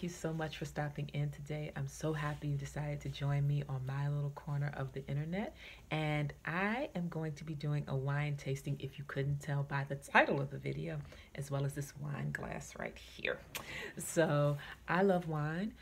you so much for stopping in today. I'm so happy you decided to join me on my little corner of the internet. And I am going to be doing a wine tasting, if you couldn't tell by the title of the video, as well as this wine glass right here. So I love wine.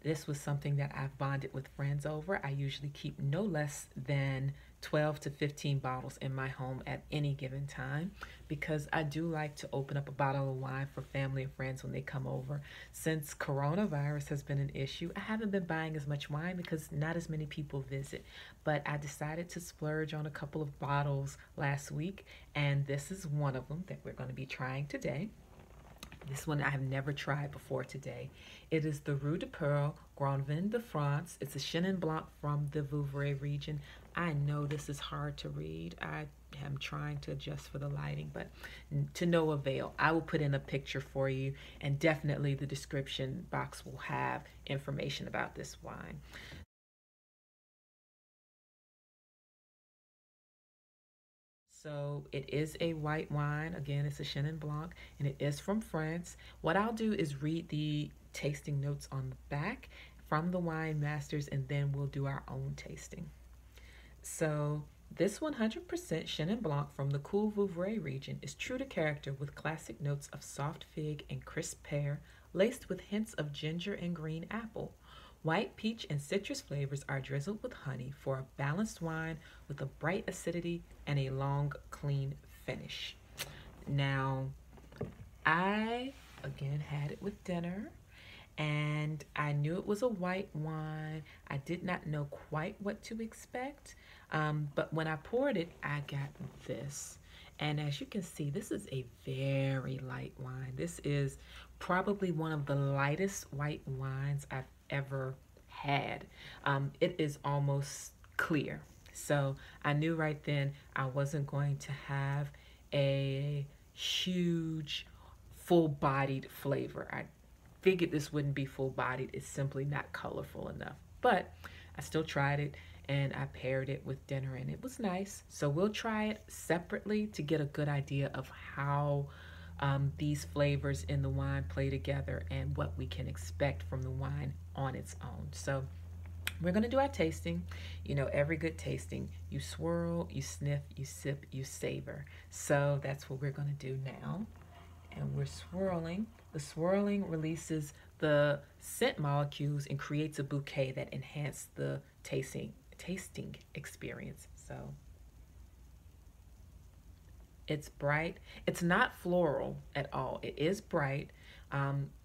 This was something that I've bonded with friends over. I usually keep no less than 12 to 15 bottles in my home at any given time because I do like to open up a bottle of wine for family and friends when they come over. Since coronavirus has been an issue, I haven't been buying as much wine because not as many people visit, but I decided to splurge on a couple of bottles last week, and this is one of them that we're going to be trying today. This one I have never tried before today. It is the Rue de Perle Grand Vin de France. It's a Chenin Blanc from the Vouvray region. I know this is hard to read. I am trying to adjust for the lighting, but to no avail. I will put in a picture for you, and definitely the description box will have information about this wine. So it is a white wine. Again, it's a Chenin Blanc, and it is from France. What I'll do is read the tasting notes on the back from the wine masters, and then we'll do our own tasting. So this 100% Chenin Blanc from the cool Vouvray region is true to character with classic notes of soft fig and crisp pear, laced with hints of ginger and green apple. White peach and citrus flavors are drizzled with honey for a balanced wine with a bright acidity and a long, clean finish. Now, I, again, had it with dinner, and I knew it was a white wine. I did not know quite what to expect, but when I poured it, I got this. And as you can see, this is a very light wine. This is probably one of the lightest white wines I've ever had. It is almost clear. So I knew right then I wasn't going to have a huge, full-bodied flavor. I figured this wouldn't be full-bodied. It's simply not colorful enough. But I still tried it, and I paired it with dinner, and it was nice. So we'll try it separately to get a good idea of how these flavors in the wine play together and what we can expect from the wine on its own. So we're going to do our tasting. You know, every good tasting, you swirl, you sniff, you sip, you savor. So that's what we're going to do now. And we're swirling. The swirling releases the scent molecules and creates a bouquet that enhances the tasting experience. So it's bright. It's not floral at all. It is bright.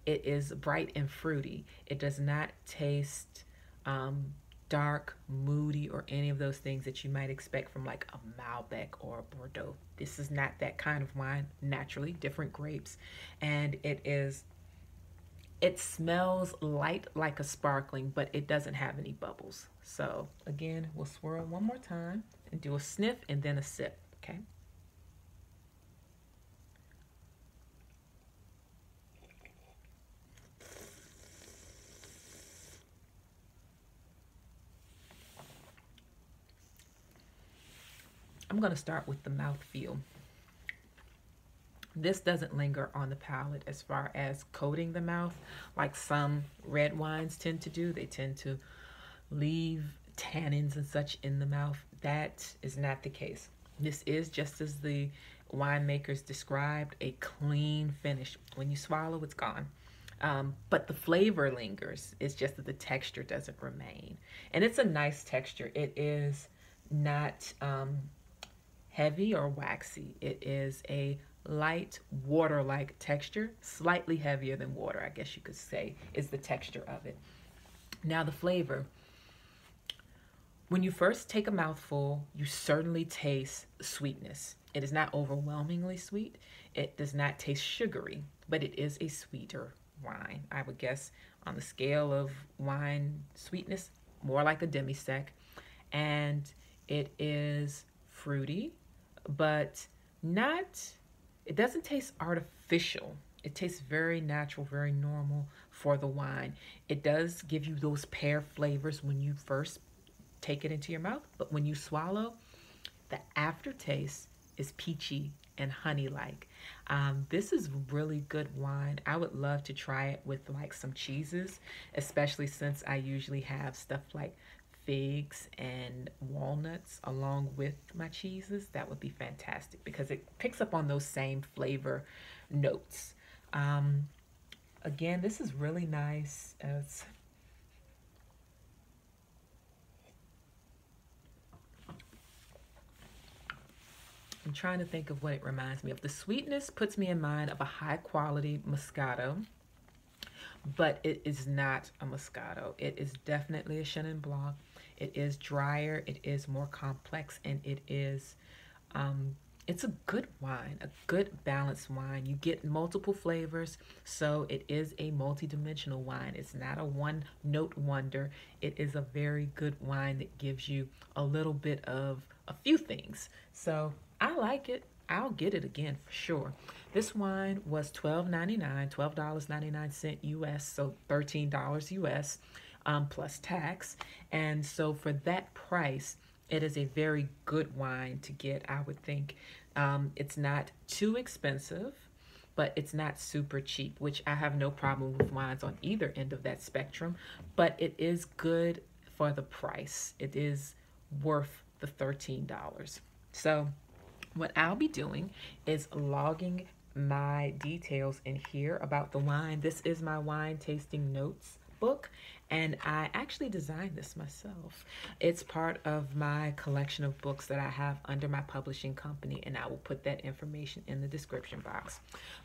It is bright and fruity. It does not taste dark, moody, or any of those things that you might expect from like a Malbec or a Bordeaux. This is not that kind of wine. Naturally, different grapes, and it smells light like a sparkling, but it doesn't have any bubbles. So again, we'll swirl one more time and do a sniff and then a sip, okay? I'm going to start with the mouthfeel. This doesn't linger on the palate as far as coating the mouth like some red wines tend to do. They tend to leave tannins and such in the mouth. That is not the case. This is, just as the winemakers described, a clean finish. When you swallow, it's gone. But the flavor lingers. It's just that the texture doesn't remain. And it's a nice texture. It is not heavy or waxy. It is a light water-like texture, slightly heavier than water, I guess you could say, is the texture of it. Now the flavor. When you first take a mouthful, you certainly taste sweetness. It is not overwhelmingly sweet. It does not taste sugary, but it is a sweeter wine. I would guess on the scale of wine sweetness, more like a demi-sec. And it is fruity, but it doesn't taste artificial. It tastes very natural, very normal for the wine. It does give you those pear flavors when you first take it into your mouth, but when you swallow, the aftertaste is peachy and honey-like. This is really good wine. I would love to try it with like some cheeses, especially since I usually have stuff like figs and walnuts along with my cheeses. That would be fantastic because it picks up on those same flavor notes. Um, Again, this is really nice. I'm trying to think of what it reminds me of. The sweetness puts me in mind of a high quality Moscato, but it is not a Moscato. It is definitely a Chenin Blanc. It is drier, it is more complex, and um, it's a good wine, a good balanced wine. You get multiple flavors, so it is a multi-dimensional wine. It's not a one note wonder. It is a very good wine that gives you a little bit of a few things. So I like it. I'll get it again for sure. This wine was $12.99, $12.99 US, so $13 US, plus tax. And so for that price, it is a very good wine to get, I would think. It's not too expensive, but it's not super cheap, which I have no problem with wines on either end of that spectrum. But it is good for the price. It is worth the $13. So what I'll be doing is logging my details in here about the wine. This is my wine tasting notes book, and I actually designed this myself. It's part of my collection of books that I have under my publishing company, and I will put that information in the description box.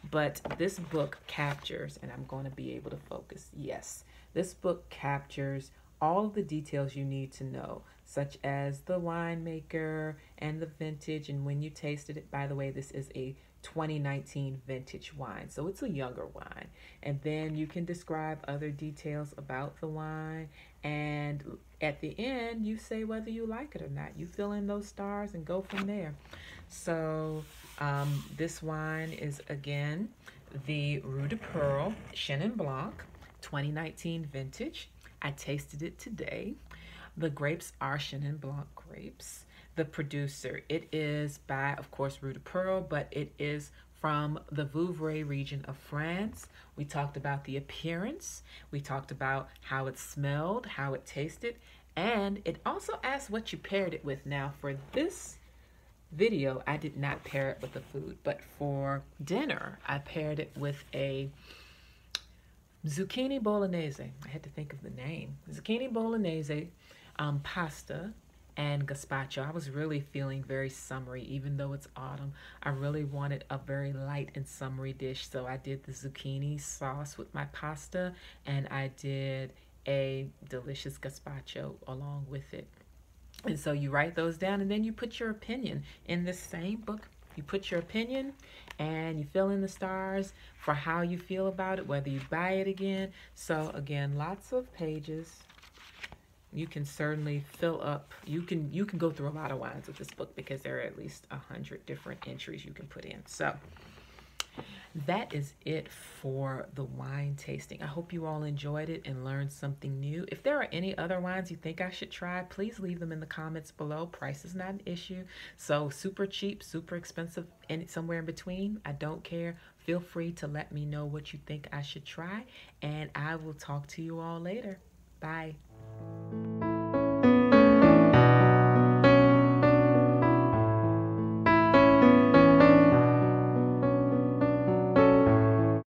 But this book captures, and I'm going to be able to focus, yes, this book captures all of the details you need to know, such as the winemaker and the vintage and when you tasted it. By the way, this is a 2019 vintage wine, so it's a younger wine. And then you can describe other details about the wine, and at the end you say whether you like it or not. You fill in those stars and go from there. So this wine is again the Rue de Perle Chenin Blanc 2019 vintage. I tasted it today. The grapes are Chenin Blanc grapes. The producer, it is by, of course, Rue de Perle, but it is from the Vouvray region of France. We talked about the appearance. We talked about how it smelled, how it tasted, and it also asked what you paired it with. Now, for this video, I did not pair it with the food, but for dinner, I paired it with a zucchini bolognese. I had to think of the name. Zucchini bolognese, pasta, and gazpacho. I was really feeling very summery, even though it's autumn. I really wanted a very light and summery dish, so I did the zucchini sauce with my pasta, and I did a delicious gazpacho along with it. And so you write those down, and then you put your opinion in this same book. You put your opinion and you fill in the stars for how you feel about it, whether you buy it again. So again, lots of pages. You can certainly fill up. You can go through a lot of wines with this book because there are at least 100 different entries you can put in. So that is it for the wine tasting. I hope you all enjoyed it and learned something new. If there are any other wines you think I should try, please leave them in the comments below. Price is not an issue. So super cheap, super expensive, and somewhere in between, I don't care. Feel free to let me know what you think I should try, and I will talk to you all later. Bye.